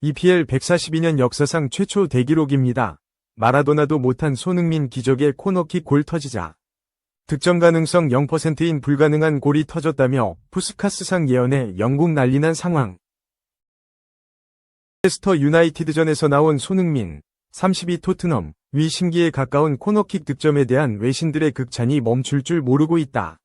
EPL 142년 역사상 최초 대기록입니다. 마라도나도 못한 손흥민 기적의 코너킥 골 터지자 득점 가능성 0%인 불가능한 골이 터졌다며 푸스카스상 예언에 영국 난리난 상황. 레스터 유나이티드전에서 나온 손흥민 32 토트넘 위 심기에 가까운 코너킥 득점에 대한 외신들의 극찬이 멈출 줄 모르고 있다.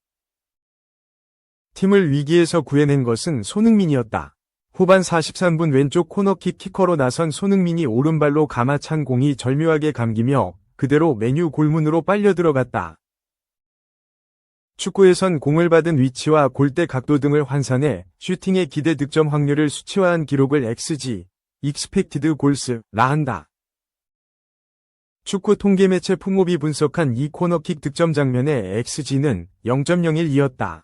팀을 위기에서 구해낸 것은 손흥민이었다. 후반 43분 왼쪽 코너킥 키커로 나선 손흥민이 오른발로 감아찬 공이 절묘하게 감기며 그대로 메뉴 골문으로 빨려 들어갔다. 축구에선 공을 받은 위치와 골대 각도 등을 환산해 슈팅의 기대 득점 확률을 수치화한 기록을 XG, Expected Goals라 한다. 축구 통계 매체 풍모비 분석한 이 코너킥 득점 장면의 XG는 0.01이었다.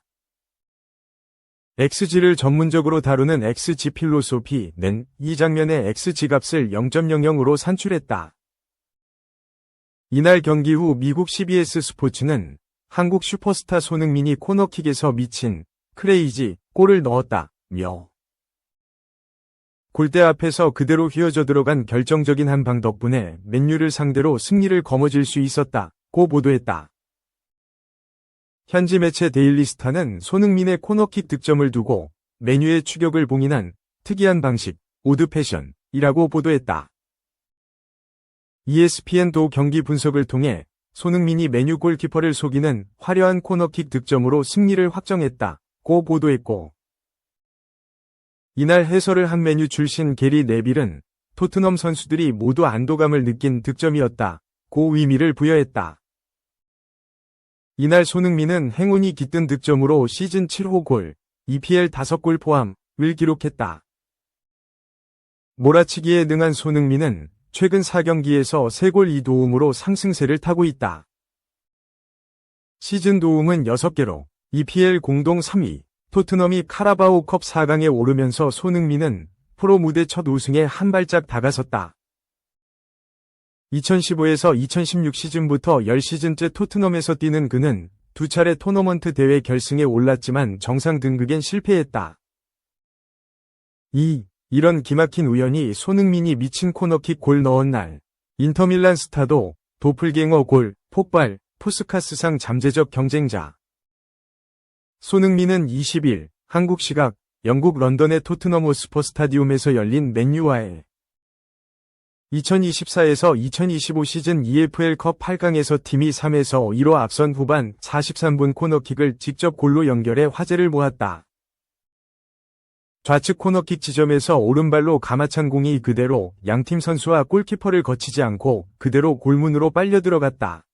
XG를 전문적으로 다루는 XG 필로소피는 이 장면의 XG 값을 0.00으로 산출했다. 이날 경기 후 미국 CBS 스포츠는 한국 슈퍼스타 손흥민이 코너킥에서 미친 크레이지 골을 넣었다며 골대 앞에서 그대로 휘어져 들어간 결정적인 한 방 덕분에 맨유를 상대로 승리를 거머쥘 수 있었다고 보도했다. 현지 매체 데일리스타는 손흥민의 코너킥 득점을 두고 맨유의 추격을 봉인한 특이한 방식, 오드 패션이라고 보도했다. ESPN도 경기 분석을 통해 손흥민이 맨유 골키퍼를 속이는 화려한 코너킥 득점으로 승리를 확정했다고 보도했고, 이날 해설을 한 맨유 출신 게리 네빌은 토트넘 선수들이 모두 안도감을 느낀 득점이었다고 의미를 부여했다. 이날 손흥민은 행운이 깃든 득점으로 시즌 7호 골, EPL 5골 포함을 기록했다. 몰아치기에 능한 손흥민은 최근 4경기에서 3골 2도움으로 상승세를 타고 있다. 시즌 도움은 6개로 EPL 공동 3위, 토트넘이 카라바오컵 4강에 오르면서 손흥민은 프로 무대 첫 우승에 한 발짝 다가섰다. 2015에서 2016 시즌부터 10시즌째 토트넘에서 뛰는 그는 2차례 토너먼트 대회 결승에 올랐지만 정상 등극엔 실패했다. 이런 기막힌 우연이 손흥민이 미친 코너킥 골 넣은 날, 인터밀란 스타도 도플갱어 골, 폭발, 푸스카스상 잠재적 경쟁자. 손흥민은 20일 한국 시각 영국 런던의 토트넘 호스퍼 스타디움에서 열린 맨유와의 2024에서 2025 시즌 EFL컵 8강에서 팀이 3에서 2로 앞선 후반 43분 코너킥을 직접 골로 연결해 화제를 모았다. 좌측 코너킥 지점에서 오른발로 감아찬 공이 그대로 양팀 선수와 골키퍼를 거치지 않고 그대로 골문으로 빨려 들어갔다.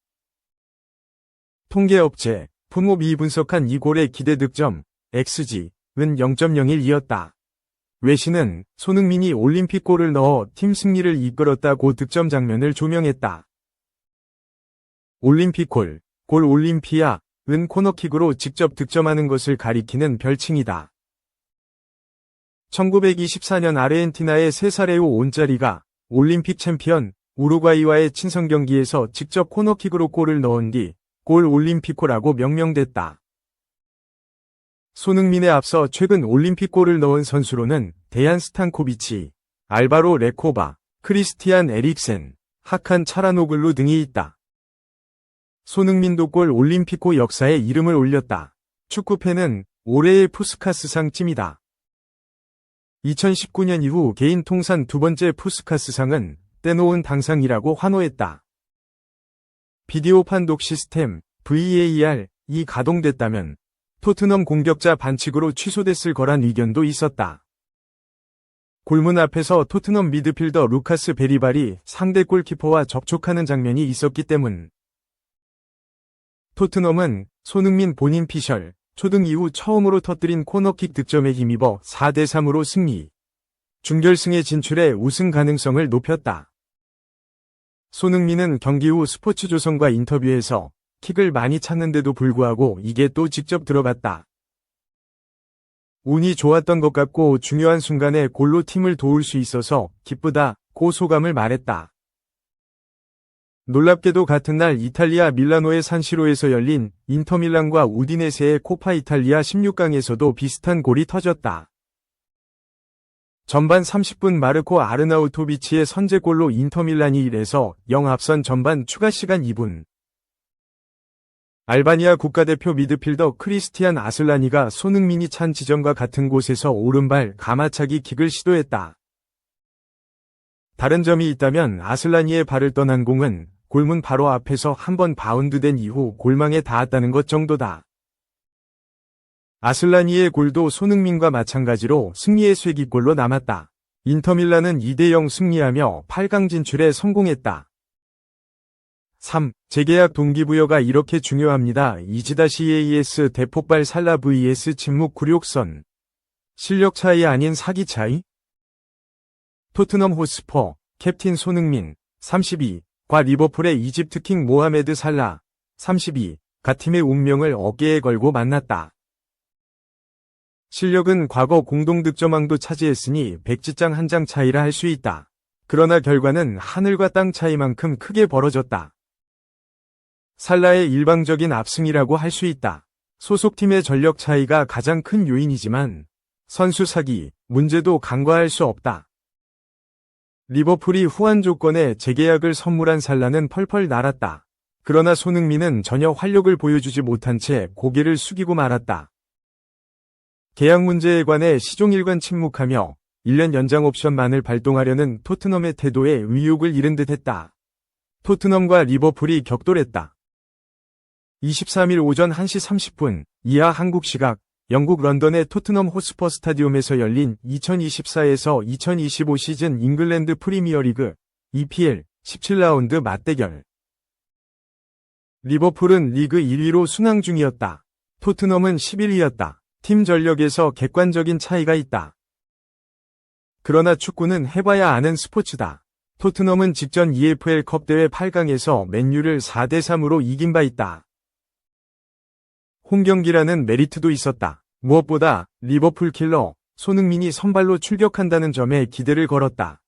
통계업체 풍모비 분석한 이 골의 기대 득점 XG는 0.01이었다. 외신은 손흥민이 올림픽 골을 넣어 팀 승리를 이끌었다고 득점 장면을 조명했다. 올림픽 골 올림피아은 코너킥으로 직접 득점하는 것을 가리키는 별칭이다. 1924년 아르헨티나의 3살의 온짜리가 올림픽 챔피언 우루과이와의 친선 경기에서 직접 코너킥으로 골을 넣은 뒤 골 올림피코라고 명명됐다. 손흥민에 앞서 최근 올림픽 골을 넣은 선수로는 데얀 스탄코비치, 알바로 레코바, 크리스티안 에릭센, 하칸 차라노글루 등이 있다. 손흥민도 골 올림피코 역사에 이름을 올렸다. 축구팬은 올해의 푸스카스상 찜이다. 2019년 이후 개인 통산 2번째 푸스카스상은 떼놓은 당상이라고 환호했다. 비디오 판독 시스템 VAR이 가동됐다면 토트넘 공격자 반칙으로 취소됐을 거란 의견도 있었다. 골문 앞에서 토트넘 미드필더 루카스 베리발이 상대 골키퍼와 접촉하는 장면이 있었기 때문. 토트넘은 손흥민 본인 피셜, 초등 이후 처음으로 터뜨린 코너킥 득점에 힘입어 4대3으로 승리. 준결승에 진출해 우승 가능성을 높였다. 손흥민은 경기 후 스포츠조선과 인터뷰에서 킥을 많이 찾는데도 불구하고 이게 또 직접 들어갔다. 운이 좋았던 것 같고 중요한 순간에 골로 팀을 도울 수 있어서 기쁘다고 소감을 말했다. 놀랍게도 같은 날 이탈리아 밀라노의 산시로에서 열린 인터밀란과 우디네세의 코파 이탈리아 16강에서도 비슷한 골이 터졌다. 전반 30분 마르코 아르나우토비치의 선제골로 인터밀란이 1에서 0 앞선 전반 추가 시간 2분. 알바니아 국가대표 미드필더 크리스티안 아슬라니가 손흥민이 찬 지점과 같은 곳에서 오른발 가마차기 킥을 시도했다. 다른 점이 있다면 아슬라니의 발을 떠난 공은 골문 바로 앞에서 한번 바운드된 이후 골망에 닿았다는 것 정도다. 아슬라니의 골도 손흥민과 마찬가지로 승리의 쐐기골로 남았다. 인터밀란은 2대0 승리하며 8강 진출에 성공했다. 3. 재계약 동기부여가 이렇게 중요합니다. 이지다시에이에스 대폭발 살라 vs 침묵 굴욕선. 실력 차이 아닌 사기 차이? 토트넘 호스퍼, 캡틴 손흥민, 32과 리버풀의 이집트킹 모하메드 살라, 32가 팀의 운명을 어깨에 걸고 만났다. 실력은 과거 공동득점왕도 차지했으니 백지장 한 장 차이라 할 수 있다. 그러나 결과는 하늘과 땅 차이만큼 크게 벌어졌다. 살라의 일방적인 압승이라고 할 수 있다. 소속팀의 전력 차이가 가장 큰 요인이지만 선수 사기 문제도 간과할 수 없다. 리버풀이 후한 조건에 재계약을 선물한 살라는 펄펄 날았다. 그러나 손흥민은 전혀 활력을 보여주지 못한 채 고개를 숙이고 말았다. 계약 문제에 관해 시종일관 침묵하며 1년 연장 옵션만을 발동하려는 토트넘의 태도에 의욕을 잃은 듯했다. 토트넘과 리버풀이 격돌했다. 23일 오전 1시 30분 이하 한국 시각 영국 런던의 토트넘 호스퍼 스타디움에서 열린 2024에서 2025 시즌 잉글랜드 프리미어리그 EPL 17라운드 맞대결. 리버풀은 리그 1위로 순항 중이었다. 토트넘은 11위였다. 팀 전력에서 객관적인 차이가 있다. 그러나 축구는 해봐야 아는 스포츠다. 토트넘은 직전 EFL컵 대회 8강에서 맨유를 4대3으로 이긴 바 있다. 홈경기라는 메리트도 있었다. 무엇보다 리버풀 킬러 손흥민이 선발로 출격한다는 점에 기대를 걸었다.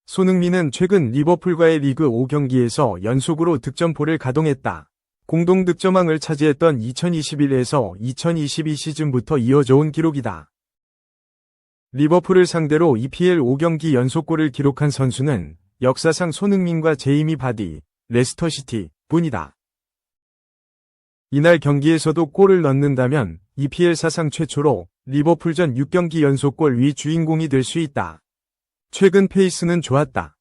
손흥민은 최근 리버풀과의 리그 5경기에서 연속으로 득점포를 가동했다. 공동득점왕을 차지했던 2021에서 2022 시즌부터 이어져 온 기록이다. 리버풀을 상대로 EPL 5경기 연속골을 기록한 선수는 역사상 손흥민과 제이미 바디, 레스터시티 뿐이다. 이날 경기에서도 골을 넣는다면 EPL 사상 최초로 리버풀전 6경기 연속골 위 주인공이 될 수 있다. 최근 페이스는 좋았다.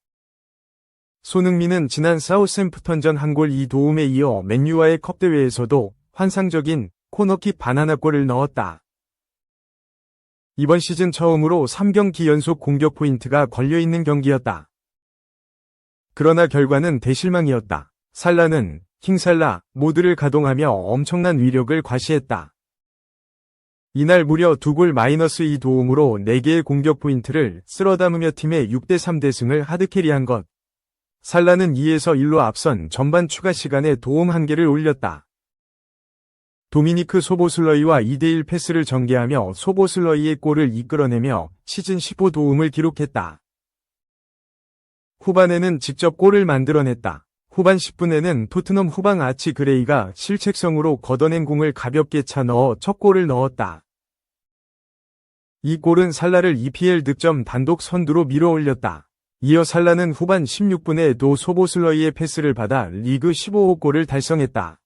손흥민은 지난 사우샘프턴전 한 골 2도움에 이어 맨유와의 컵대회에서도 환상적인 코너킥 바나나골을 넣었다. 이번 시즌 처음으로 3경기 연속 공격 포인트가 걸려있는 경기였다. 그러나 결과는 대실망이었다. 살라는 킹살라 모드를 가동하며 엄청난 위력을 과시했다. 이날 무려 2골 -2 도움으로 4개의 공격 포인트를 쓸어담으며 팀의 6대3 대승을 하드캐리한 것. 살라는 2에서 1로 앞선 전반 추가 시간에 도움 1개를 올렸다. 도미니크 소보슬러이와 2대1 패스를 전개하며 소보슬러이의 골을 이끌어내며 시즌 15도움을 기록했다. 후반에는 직접 골을 만들어냈다. 후반 10분에는 토트넘 후방 아치 그레이가 실책성으로 걷어낸 공을 가볍게 차 넣어 첫 골을 넣었다. 이 골은 살라를 EPL 득점 단독 선두로 밀어올렸다. 이어 살라는 후반 16분에 도 소보슬러이의 패스를 받아 리그 15호 골을 달성했다.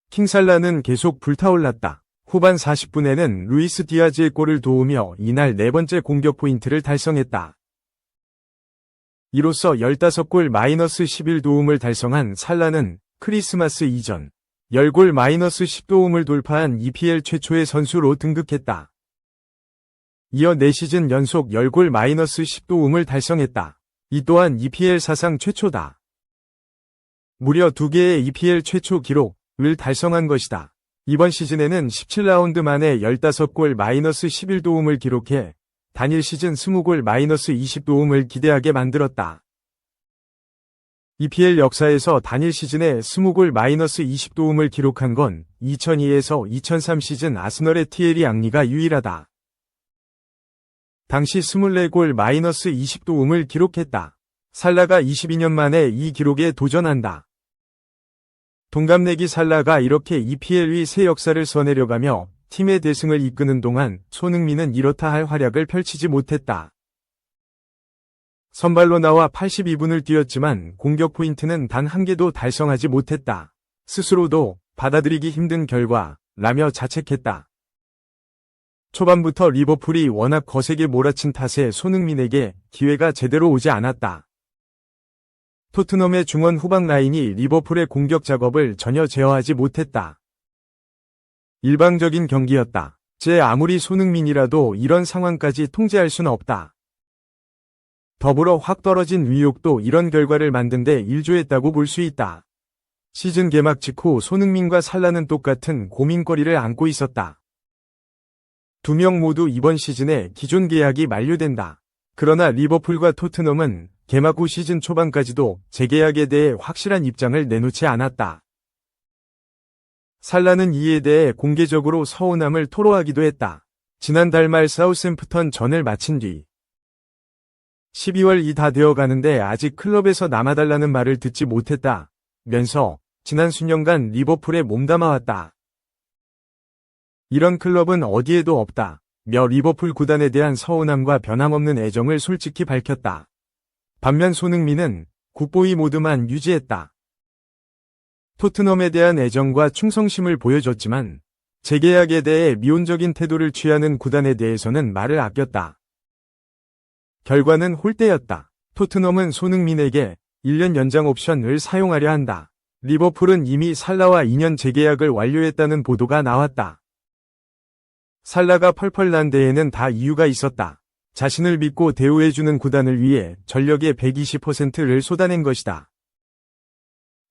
킹살라는 계속 불타올랐다. 후반 40분에는 루이스 디아즈의 골을 도우며 이날 4번째 공격 포인트를 달성했다. 이로써 15골 -11도움을 달성한 살라는 크리스마스 이전 10골 -10도움을 돌파한 EPL 최초의 선수로 등극했다. 이어 4시즌 연속 10골 -10도움을 달성했다. 이 또한 EPL 사상 최초다. 무려 2개의 EPL 최초 기록을 달성한 것이다. 이번 시즌에는 17라운드 만에 15골 -11도움을 기록해 단일 시즌 20골 -20도움을 기대하게 만들었다. EPL 역사에서 단일 시즌에 20골 -20도움을 기록한 건 2002에서 2003 시즌 아스널의 티에리 앙리가 유일하다. 당시 24골 -20도움을 기록했다. 살라가 22년 만에 이 기록에 도전한다. 동갑내기 살라가 이렇게 EPL 위 새 역사를 써내려가며 팀의 대승을 이끄는 동안 손흥민은 이렇다 할 활약을 펼치지 못했다. 선발로 나와 82분을 뛰었지만 공격 포인트는 단 한 개도 달성하지 못했다. 스스로도 받아들이기 힘든 결과라며 자책했다. 초반부터 리버풀이 워낙 거세게 몰아친 탓에 손흥민에게 기회가 제대로 오지 않았다. 토트넘의 중원 후방 라인이 리버풀의 공격 작업을 전혀 제어하지 못했다. 일방적인 경기였다. 아무리 손흥민이라도 이런 상황까지 통제할 수는 없다. 더불어 확 떨어진 의욕도 이런 결과를 만든 데 일조했다고 볼 수 있다. 시즌 개막 직후 손흥민과 살라는 똑같은 고민거리를 안고 있었다. 두 명 모두 이번 시즌에 기존 계약이 만료된다. 그러나 리버풀과 토트넘은 개막 후 시즌 초반까지도 재계약에 대해 확실한 입장을 내놓지 않았다. 살라는 이에 대해 공개적으로 서운함을 토로하기도 했다. 지난달 말 사우샘프턴 전을 마친 뒤 12월이 다 되어가는데 아직 클럽에서 남아달라는 말을 듣지 못했다 면서 지난 수년간 리버풀에 몸담아왔다. 이런 클럽은 어디에도 없다 며 리버풀 구단에 대한 서운함과 변함없는 애정을 솔직히 밝혔다. 반면 손흥민은 국보위 모드만 유지했다. 토트넘에 대한 애정과 충성심을 보여줬지만 재계약에 대해 미온적인 태도를 취하는 구단에 대해서는 말을 아꼈다. 결과는 홀대였다. 토트넘은 손흥민에게 1년 연장 옵션을 사용하려 한다. 리버풀은 이미 살라와 2년 재계약을 완료했다는 보도가 나왔다. 살라가 펄펄 난 데에는 다 이유가 있었다. 자신을 믿고 대우해주는 구단을 위해 전력의 120%를 쏟아낸 것이다.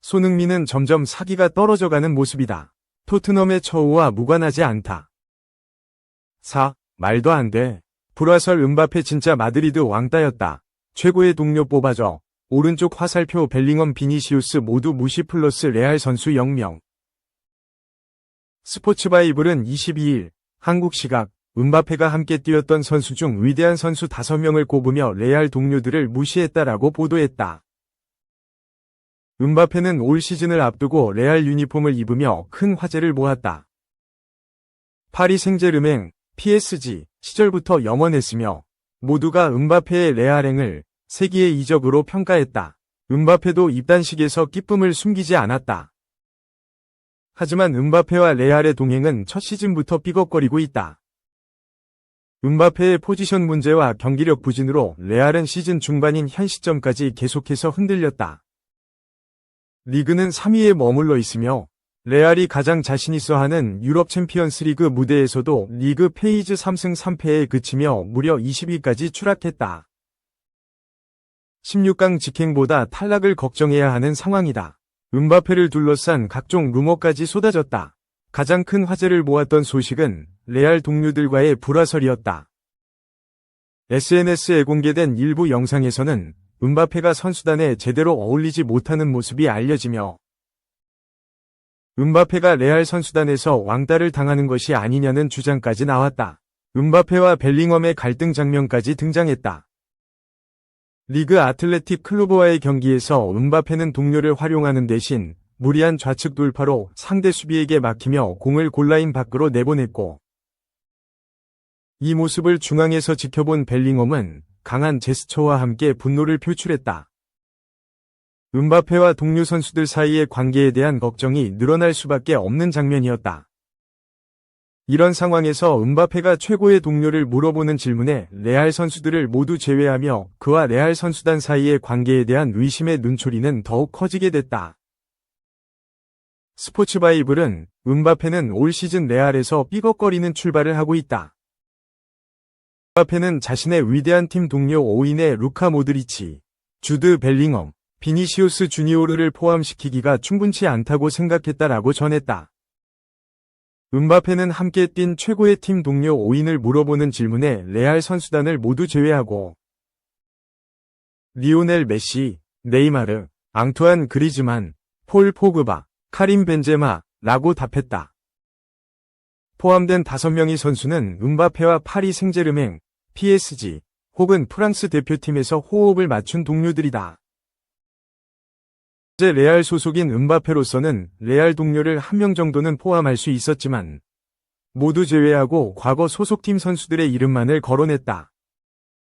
손흥민은 점점 사기가 떨어져가는 모습이다. 토트넘의 처우와 무관하지 않다. 말도 안 돼. 불화설 음바페 진짜 마드리드 왕따였다. 최고의 동료 뽑아줘. 오른쪽 화살표 벨링엄 비니시우스 모두 무시 플러스 레알 선수 0명. 스포츠바이블은 22일 한국 시각 음바페가 함께 뛰었던 선수 중 위대한 선수 5명을 꼽으며 레알 동료들을 무시했다라고 보도했다. 음바페는 올 시즌을 앞두고 레알 유니폼을 입으며 큰 화제를 모았다. 파리 생제르맹, PSG 시절부터 염원했으며 모두가 음바페의 레알행을 세기의 이적으로 평가했다. 음바페도 입단식에서 기쁨을 숨기지 않았다. 하지만 음바페와 레알의 동행은 첫 시즌부터 삐걱거리고 있다. 음바페의 포지션 문제와 경기력 부진으로 레알은 시즌 중반인 현 시점까지 계속해서 흔들렸다. 리그는 3위에 머물러 있으며 레알이 가장 자신있어 하는 유럽 챔피언스 리그 무대에서도 리그 페이즈 3승 3패에 그치며 무려 20위까지 추락했다. 16강 직행보다 탈락을 걱정해야 하는 상황이다. 음바페를 둘러싼 각종 루머까지 쏟아졌다. 가장 큰 화제를 모았던 소식은 레알 동료들과의 불화설이었다. SNS에 공개된 일부 영상에서는 음바페가 선수단에 제대로 어울리지 못하는 모습이 알려지며 음바페가 레알 선수단에서 왕따를 당하는 것이 아니냐는 주장까지 나왔다. 음바페와 벨링엄의 갈등 장면까지 등장했다. 리그 아틀레틱 클루브와의 경기에서 음바페는 동료를 활용하는 대신 무리한 좌측 돌파로 상대 수비에게 막히며 공을 골라인 밖으로 내보냈고 이 모습을 중앙에서 지켜본 벨링엄은 강한 제스처와 함께 분노를 표출했다. 음바페와 동료 선수들 사이의 관계에 대한 걱정이 늘어날 수밖에 없는 장면이었다. 이런 상황에서 음바페가 최고의 동료를 물어보는 질문에 레알 선수들을 모두 제외하며 그와 레알 선수단 사이의 관계에 대한 의심의 눈초리는 더욱 커지게 됐다. 스포츠바이블은 음바페는 올 시즌 레알에서 삐걱거리는 출발을 하고 있다. 음바페는 자신의 위대한 팀 동료 5인의 루카 모드리치, 주드 벨링엄, 비니시우스 주니오르를 포함시키기가 충분치 않다고 생각했다라고 전했다. 음바페는 함께 뛴 최고의 팀 동료 5인을 물어보는 질문에 레알 선수단을 모두 제외하고 리오넬 메시, 네이마르, 앙투안 그리즈만, 폴 포그바, 카림 벤제마라고 답했다. 포함된 5명의 선수는 음바페와 파리 생제르맹, PSG 혹은 프랑스 대표팀에서 호흡을 맞춘 동료들이다. 현재 레알 소속인 음바페로서는 레알 동료를 1명 정도는 포함할 수 있었지만 모두 제외하고 과거 소속팀 선수들의 이름만을 거론했다.